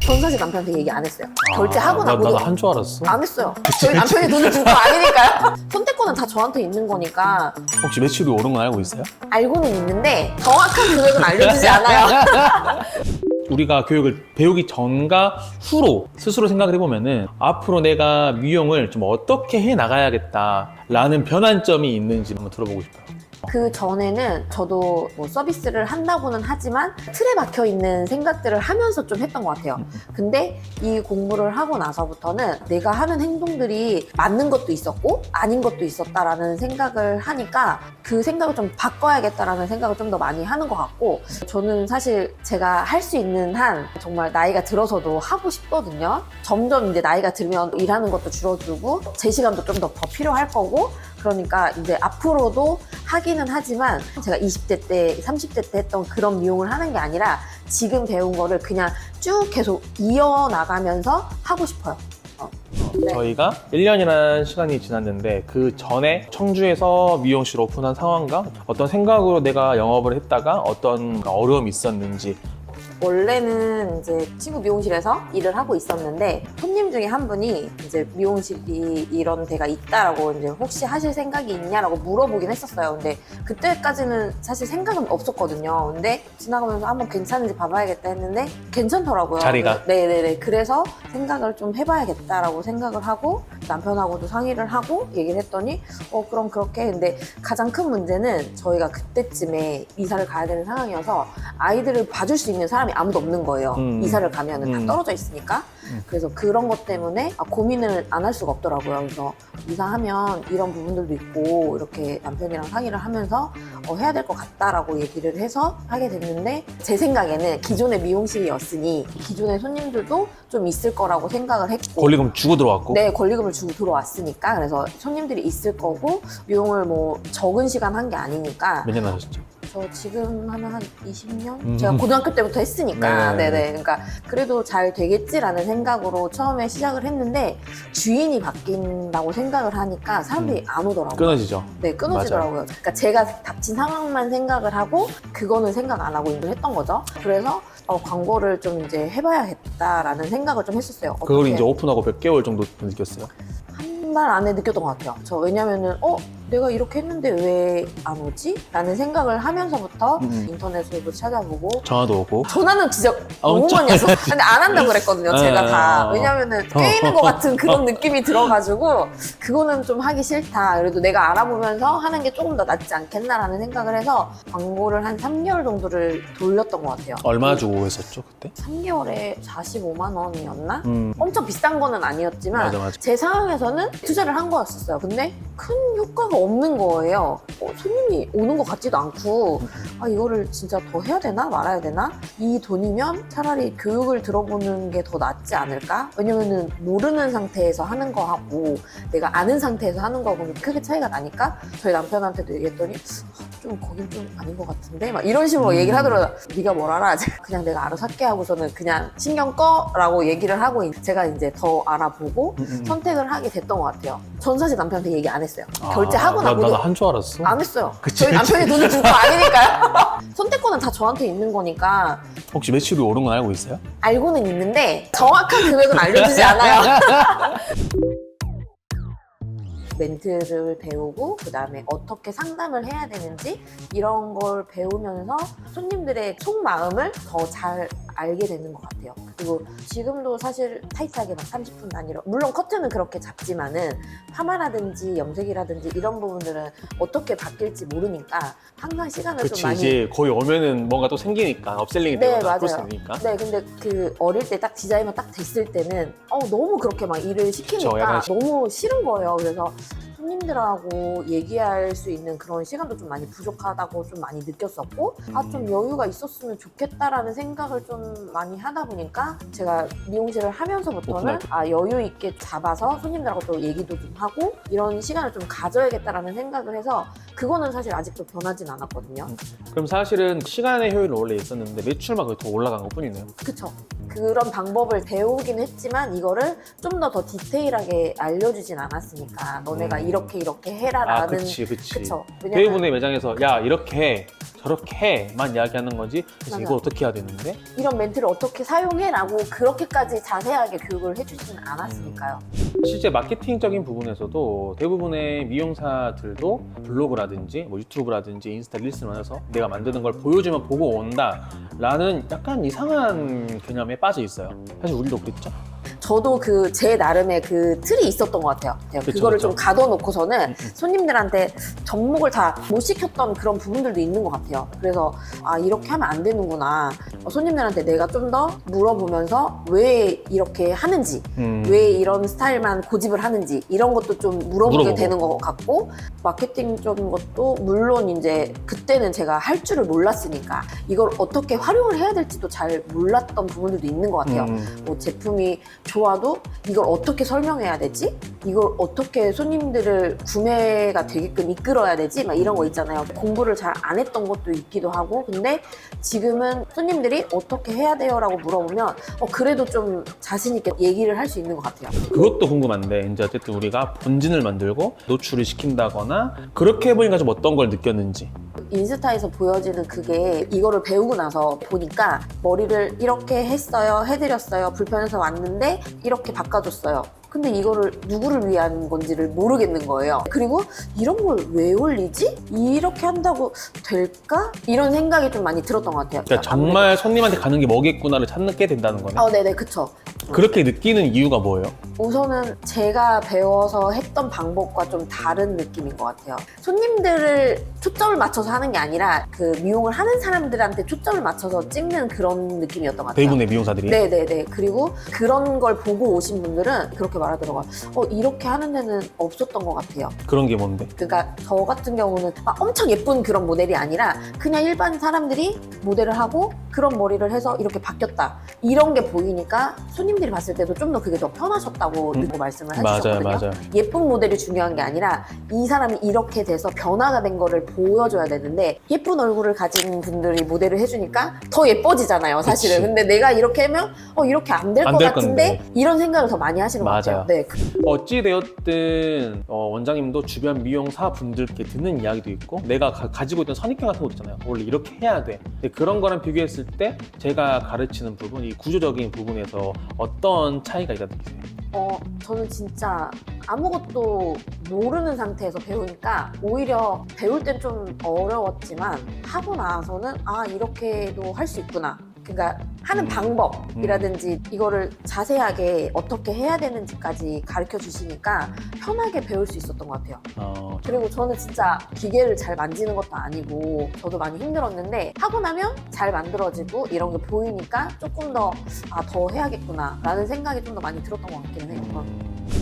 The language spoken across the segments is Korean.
전 사실 남편한테 얘기 안 했어요. 결제하고 나고 나도 한 줄 알았어. 안 했어요. 저희 남편이 돈을 준 거 아니니까요. 선택권은 다 저한테 있는 거니까. 혹시 매출이 오른 건 알고 있어요? 알고는 있는데 정확한 금액은 알려주지 않아요. 우리가 교육을 배우기 전과 후로 스스로 생각을 해보면은 앞으로 내가 미용을 좀 어떻게 해 나가야겠다라는 변환점이 있는지 한번 들어보고 싶어요. 그 전에는 저도 뭐 서비스를 한다고는 하지만 틀에 박혀 있는 생각들을 하면서 좀 했던 것 같아요. 근데 이 공부를 하고 나서부터는 내가 하는 행동들이 맞는 것도 있었고 아닌 것도 있었다라는 생각을 하니까 그 생각을 좀 바꿔야겠다라는 생각을 좀 더 많이 하는 것 같고, 저는 사실 제가 할 수 있는 한 정말 나이가 들어서도 하고 싶거든요. 점점 이제 나이가 들면 일하는 것도 줄어들고 제 시간도 좀 더 필요할 거고, 그러니까 이제 앞으로도 하기는 하지만 제가 20대 때, 30대 때 했던 그런 미용을 하는 게 아니라 지금 배운 거를 그냥 쭉 계속 이어나가면서 하고 싶어요. 네. 저희가 1년이라는 시간이 지났는데 그 전에 청주에서 미용실 오픈한 상황과 어떤 생각으로 내가 영업을 했다가 어떤 어려움이 있었는지. 원래는 이제 친구 미용실에서 일을 하고 있었는데 손님 중에 한 분이 이제 미용실이 이런 데가 있다라고 이제 혹시 하실 생각이 있냐라고 물어보긴 했었어요. 근데 그때까지는 사실 생각은 없었거든요. 근데 지나가면서 한번 괜찮은지 봐봐야겠다 했는데 괜찮더라고요. 자리가? 네네네. 그래서 생각을 좀 해봐야겠다라고 생각을 하고 남편하고도 상의를 하고 얘기를 했더니 그럼 그렇게. 근데 가장 큰 문제는 저희가 그때쯤에 이사를 가야 되는 상황이어서 아이들을 봐줄 수 있는 사람이 아무도 없는 거예요. 이사를 가면은 다 떨어져 있으니까. 그래서 그런 것 때문에 고민을 안 할 수가 없더라고요. 그래서 이사하면 이런 부분들도 있고 이렇게 남편이랑 상의를 하면서 해야 될 것 같다라고 얘기를 해서 하게 됐는데, 제 생각에는 기존의 미용실이었으니 기존의 손님들도 좀 있을 거라고 생각을 했고, 권리금 주고 들어왔고. 네, 권리금을 주고 들어왔으니까. 그래서 손님들이 있을 거고 미용을 뭐 적은 시간 한 게 아니니까. 몇 년 하셨죠? 저 지금 하면 한 20년? 제가 고등학교 때부터 했으니까. 네네. 그러니까 그래도 잘 되겠지라는 생각으로 처음에 시작을 했는데 주인이 바뀐다고 생각을 하니까 사람들이 안 오더라고요. 끊어지죠. 네, 끊어지더라고요. 그러니까 제가 닥친 상황만 생각을 하고 그거는 생각 안 하고 일을 했던 거죠. 그래서 광고를 좀 이제 해봐야겠다라는 생각을 좀 했었어요. 그걸 어떻게. 이제 오픈하고 몇 개월 정도 느꼈어요? 한 달 안에 느꼈던 것 같아요. 저 왜냐면은 내가 이렇게 했는데 왜 안 오지? 라는 생각을 하면서부터 인터넷으로도 찾아보고. 전화도 오고. 전화는 진짜 너무 엄청 많이 왔어. 근데 안 한다고 그랬거든요, 제가 다. 어. 왜냐면은 꿰이는 것 같은 그런 느낌이 들어가지고 그거는 좀 하기 싫다. 그래도 내가 알아보면서 하는 게 조금 더 낫지 않겠나라는 생각을 해서 광고를 한 3개월 정도를 돌렸던 것 같아요. 얼마 주고 했었죠 그때? 3개월에 45만 원이었나? 엄청 비싼 거는 아니었지만 맞아. 제 상황에서는 투자를 한 거였었어요. 근데 큰 효과가 없는 거예요. 손님이 오는 것 같지도 않고 이거를 진짜 더 해야 되나 말아야 되나? 이 돈이면 차라리 교육을 들어보는 게 더 낫지 않을까? 왜냐면은 모르는 상태에서 하는 거하고 내가 아는 상태에서 하는 거하고는 크게 차이가 나니까 저희 남편한테도 얘기했더니 좀 거긴 좀 아닌 것 같은데? 막 이런 식으로 얘기를 하더라고요. 네가 뭘 알아? 그냥 내가 알아서 할게 하고서는 그냥 신경 꺼라고 얘기를 하고 제가 이제 더 알아보고 선택을 하게 됐던 것 같아요. 전 사실 남편한테 얘기 안 했어요. 결제하고 나고도 나도 한 줄 알았어. 안 했어요. 그치, 저희 그치. 남편이 돈을 준 거 아니니까요. 선택권은 다 저한테 있는 거니까. 혹시 매출이 오른 건 알고 있어요? 알고는 있는데 정확한 금액은 알려주지 않아요. 멘트를 배우고 그 다음에 어떻게 상담을 해야 되는지 이런 걸 배우면서 손님들의 속마음을 더 잘 알게 되는 것 같아요. 그리고 지금도 사실 타이트하게 막 30분 단위로, 물론 커트는 그렇게 잡지만은 파마라든지 염색이라든지 이런 부분들은 어떻게 바뀔지 모르니까 항상 시간을 그치, 좀 많이. 이제 거의 오면은 뭔가 또 생기니까 업셀링이 네, 되고 바꿀 수 맞아요. 있으니까. 네, 근데 그 어릴 때 딱 디자이너 딱 됐을 때는 너무 그렇게 막 일을 시키니까 그쵸, 약간 너무 싫은 거예요. 그래서 손님들하고 얘기할 수 있는 그런 시간도 좀 많이 부족하다고 좀 많이 느꼈었고, 좀 여유가 있었으면 좋겠다라는 생각을 좀 많이 하다 보니까 제가 미용실을 하면서부터는 여유 있게 잡아서 손님들하고 또 얘기도 좀 하고 이런 시간을 좀 가져야겠다라는 생각을 해서 그거는 사실 아직도 변하진 않았거든요. 그럼 사실은 시간의 효율은 원래 있었는데 매출만 거의 더 올라간 것 뿐이네요. 그쵸. 그런 방법을 배우긴 했지만 이거를 좀 더 디테일하게 알려주진 않았으니까 너네가 이렇게 해라라는. 그치. 그쵸. 대부분의 매장에서 야 이렇게 해 저렇게만 이야기하는 거지. 그래서 맞아요. 이거 어떻게 해야 되는데? 이런 멘트를 어떻게 사용해라고 그렇게까지 자세하게 교육을 해주지는 않았으니까요. 실제 마케팅적인 부분에서도 대부분의 미용사들도 블로그라든지 뭐 유튜브라든지 인스타 릴스를 만나서 내가 만드는 걸 보여주면 보고 온다 라는 약간 이상한 개념에 빠져 있어요. 사실 우리도 그랬죠. 저도 그 제 나름의 그 틀이 있었던 것 같아요. 그쵸, 그거를 그쵸. 좀 가둬놓고서는 손님들한테 접목을 다 못 시켰던 그런 부분들도 있는 것 같아요. 그래서 아 이렇게 하면 안 되는구나. 손님들한테 내가 좀 더 물어보면서 왜 이렇게 하는지, 왜 이런 스타일만 고집을 하는지 이런 것도 좀 물어보게 물어보고. 되는 것 같고, 마케팅적인 것도 물론 이제 그때는 제가 할 줄을 몰랐으니까 이걸 어떻게 활용을 해야 될지도 잘 몰랐던 부분들도 있는 것 같아요. 뭐 제품이 좋아도 이걸 어떻게 설명해야 되지? 이걸 어떻게 손님들을 구매가 되게끔 이끌어야 되지? 막 이런 거 있잖아요. 공부를 잘 안 했던 것도 있기도 하고, 근데 지금은 손님들이 어떻게 해야 돼요? 라고 물어보면 그래도 좀 자신 있게 얘기를 할 수 있는 것 같아요. 그것도 궁금한데 이제 어쨌든 우리가 본진을 만들고 노출을 시킨다거나 그렇게 해보니까 좀 어떤 걸 느꼈는지. 인스타에서 보여지는 그게 이거를 배우고 나서 보니까 머리를 이렇게 했어요, 해드렸어요, 불편해서 왔는데 이렇게 바꿔줬어요. 근데 이거를 누구를 위한 건지를 모르겠는 거예요. 그리고 이런 걸 왜 올리지? 이렇게 한다고 될까? 이런 생각이 좀 많이 들었던 것 같아요. 그러니까 정말 손님한테 가는 게 뭐겠구나를 찾게 된다는 거네. 네네, 그쵸. 그렇게 느끼는 이유가 뭐예요? 우선은 제가 배워서 했던 방법과 좀 다른 느낌인 것 같아요. 손님들을 초점을 맞춰서 하는 게 아니라 그 미용을 하는 사람들한테 초점을 맞춰서 찍는 그런 느낌이었던 것 같아요. 대부분의 미용사들이. 네네네. 그리고 그런 걸 보고 오신 분들은 그렇게 말하더라고요. 이렇게 하는 데는 없었던 것 같아요. 그런 게 뭔데? 그러니까 저 같은 경우는 막 엄청 예쁜 그런 모델이 아니라 그냥 일반 사람들이 모델을 하고 그런 머리를 해서 이렇게 바뀌었다. 이런 게 보이니까 손님들이 봤을 때도 좀 더 그게 더 편하셨다고 말씀을 해주셨거든요. 맞아요. 예쁜 모델이 중요한 게 아니라 이 사람이 이렇게 돼서 변화가 된 거를 보여줘야 되는데, 예쁜 얼굴을 가진 분들이 모델을 해주니까 더 예뻐지잖아요, 사실은. 그치. 근데 내가 이렇게 하면 이렇게 안 될 안 것 될 같은데 건데. 이런 생각을 더 많이 하시는 것 같아요. 맞아요. 네. 어찌되었든 원장님도 주변 미용사 분들께 듣는 이야기도 있고 내가 가지고 있던 선입견 같은 것도 있잖아요. 원래 이렇게 해야 돼. 근데 그런 거랑 비교했을 때 제가 가르치는 부분, 이 구조적인 부분에서 어떤 차이가 있다고 느끼세요? 저는 진짜 아무것도 모르는 상태에서 배우니까 오히려 배울 땐 좀 어려웠지만 하고 나서는 이렇게도 할 수 있구나. 그러니까 하는 방법이라든지 이거를 자세하게 어떻게 해야 되는지까지 가르쳐 주시니까 편하게 배울 수 있었던 것 같아요. 그리고 저는 진짜 기계를 잘 만지는 것도 아니고 저도 많이 힘들었는데 하고 나면 잘 만들어지고 이런 게 보이니까 조금 더 해야겠구나 라는 생각이 좀 더 많이 들었던 것 같기는 해요.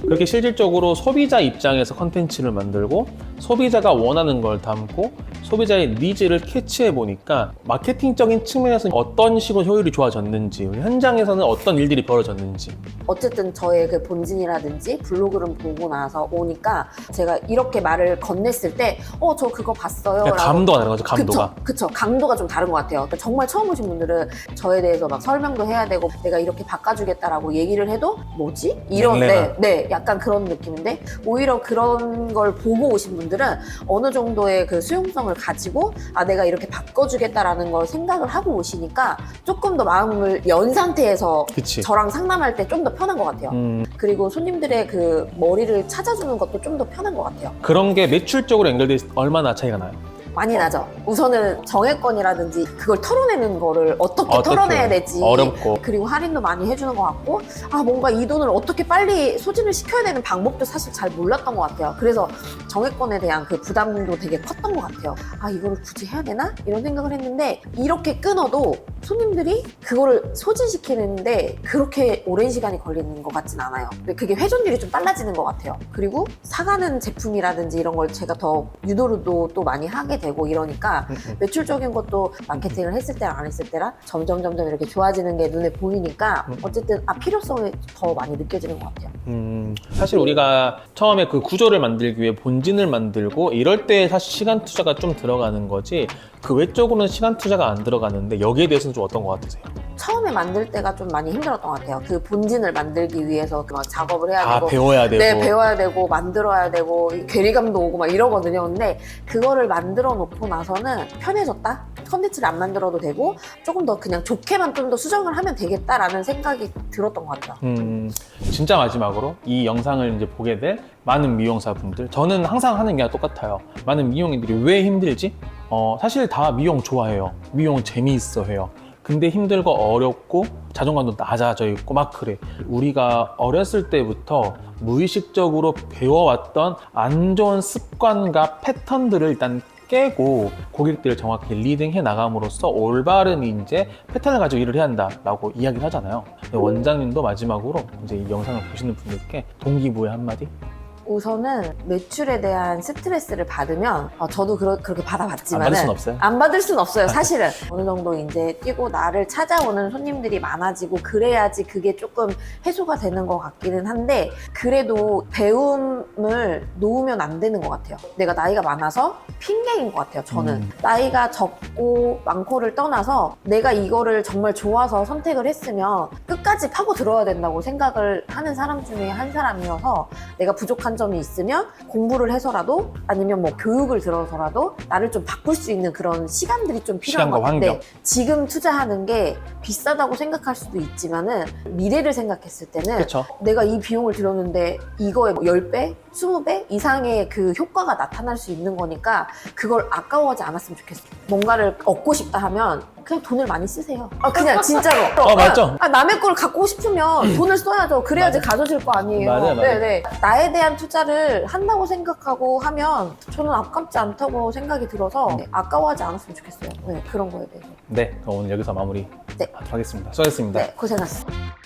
그렇게 실질적으로 소비자 입장에서 컨텐츠를 만들고 소비자가 원하는 걸 담고 소비자의 니즈를 캐치해 보니까 마케팅적인 측면에서 어떤 식으로 효율이 좋아졌는지, 우리 현장에서는 어떤 일들이 벌어졌는지. 어쨌든 저의 그 본진이라든지 블로그를 보고 나서 오니까 제가 이렇게 말을 건넸을 때 저 그거 봤어요 그러니까 라고. 감도가 다른 거죠, 감도가. 그쵸. 강도가 좀 다른 것 같아요. 정말 처음 오신 분들은 저에 대해서 막 설명도 해야 되고 내가 이렇게 바꿔주겠다라고 얘기를 해도 뭐지? 이런 네, 약간 그런 느낌인데, 오히려 그런 걸 보고 오신 분들은 어느 정도의 그 수용성을 가지고 내가 이렇게 바꿔주겠다라는 걸 생각을 하고 오시니까 조금 더 마음을 연 상태에서 그치. 저랑 상담할 때 좀 더 편한 것 같아요. 그리고 손님들의 그 머리를 찾아주는 것도 좀 더 편한 것 같아요. 그런 게 매출적으로 연결돼 있을 때 얼마나 차이가 나요? 많이 나죠. 우선은 정액권이라든지 그걸 털어내는 거를 어떻게 털어내야 될지 어렵고. 그리고 할인도 많이 해주는 것 같고, 뭔가 이 돈을 어떻게 빨리 소진을 시켜야 되는 방법도 사실 잘 몰랐던 것 같아요. 그래서 정액권에 대한 그 부담도 되게 컸던 것 같아요. 이거를 굳이 해야 되나? 이런 생각을 했는데, 이렇게 끊어도 손님들이 그거를 소진시키는데 그렇게 오랜 시간이 걸리는 것 같진 않아요. 근데 그게 회전율이 좀 빨라지는 것 같아요. 그리고 사가는 제품이라든지 이런 걸 제가 더 유도도 또 많이 하게 되고 이러니까 매출적인 것도 마케팅을 했을 때랑 안 했을 때랑 점점 이렇게 좋아지는 게 눈에 보이니까 어쨌든 필요성이 더 많이 느껴지는 것 같아요. 사실 우리가 처음에 그 구조를 만들기 위해 본진을 만들고 이럴 때 사실 시간 투자가 좀 들어가는 거지, 그 외적으로는 시간 투자가 안 들어가는데 여기에 대해서는 좀 어떤 것 같으세요? 처음에 만들 때가 좀 많이 힘들었던 것 같아요. 그 본진을 만들기 위해서 막 작업을 해야 되고 배워야 되고. 네, 배워야 되고 만들어야 되고 괴리감도 오고 막 이러거든요. 근데 그거를 만들어 놓고 나서는 편해졌다. 컨텐츠를 안 만들어도 되고 조금 더 그냥 좋게만 좀 더 수정을 하면 되겠다라는 생각이 들었던 것 같아요. 진짜 마지막으로 이 영상을 이제 보게 될 많은 미용사분들, 저는 항상 하는 게 똑같아요. 많은 미용인들이 왜 힘들지? 사실 다 미용 좋아해요. 미용 재미있어 해요. 근데 힘들고 어렵고 자존감도 낮아져 있고 막 그래. 우리가 어렸을 때부터 무의식적으로 배워왔던 안 좋은 습관과 패턴들을 일단 깨고 고객들을 정확히 리딩해 나감으로써 올바른 이제 패턴을 가지고 일을 해야 한다라고 이야기를 하잖아요. 근데 원장님도 마지막으로 이제 이 영상을 보시는 분들께 동기부여 한마디? 우선은 매출에 대한 스트레스를 받으면 저도 그렇게 받아봤지만 안 받을 순 없어요? 안 받을 순 없어요. 사실은 어느 정도 이제 뛰고 나를 찾아오는 손님들이 많아지고 그래야지 그게 조금 해소가 되는 것 같기는 한데 그래도 배움을 놓으면 안 되는 것 같아요. 내가 나이가 많아서 핑계인 것 같아요. 저는 나이가 적고 많고를 떠나서 내가 이거를 정말 좋아서 선택을 했으면 끝까지 파고 들어야 된다고 생각을 하는 사람 중에 한 사람이어서 내가 부족한 점이 있으면 공부를 해서라도 아니면 뭐 교육을 들어서라도 나를 좀 바꿀 수 있는 그런 시간들이 좀 필요한 것 시간과 같은데 환경. 지금 투자하는 게 비싸다고 생각할 수도 있지만은 미래를 생각했을 때는 그렇죠. 내가 이 비용을 들였는데 이거에 뭐 10배, 20배 이상의 그 효과가 나타날 수 있는 거니까 그걸 아까워하지 않았으면 좋겠어요. 뭔가를 얻고 싶다 하면 그냥 돈을 많이 쓰세요. 그냥 진짜로. 맞죠? 남의 걸 갖고 싶으면 돈을 써야죠. 그래야지 맞아. 가져질 거 아니에요. 맞아요. 네네. 나에 대한 투자를 한다고 생각하고 하면 저는 아깝지 않다고 생각이 들어서 아까워하지 않았으면 좋겠어요. 네, 그런 거에 대해서. 네, 그럼 오늘 여기서 마무리 네. 하도록 하겠습니다. 수고하셨습니다. 네, 고생하셨습니다.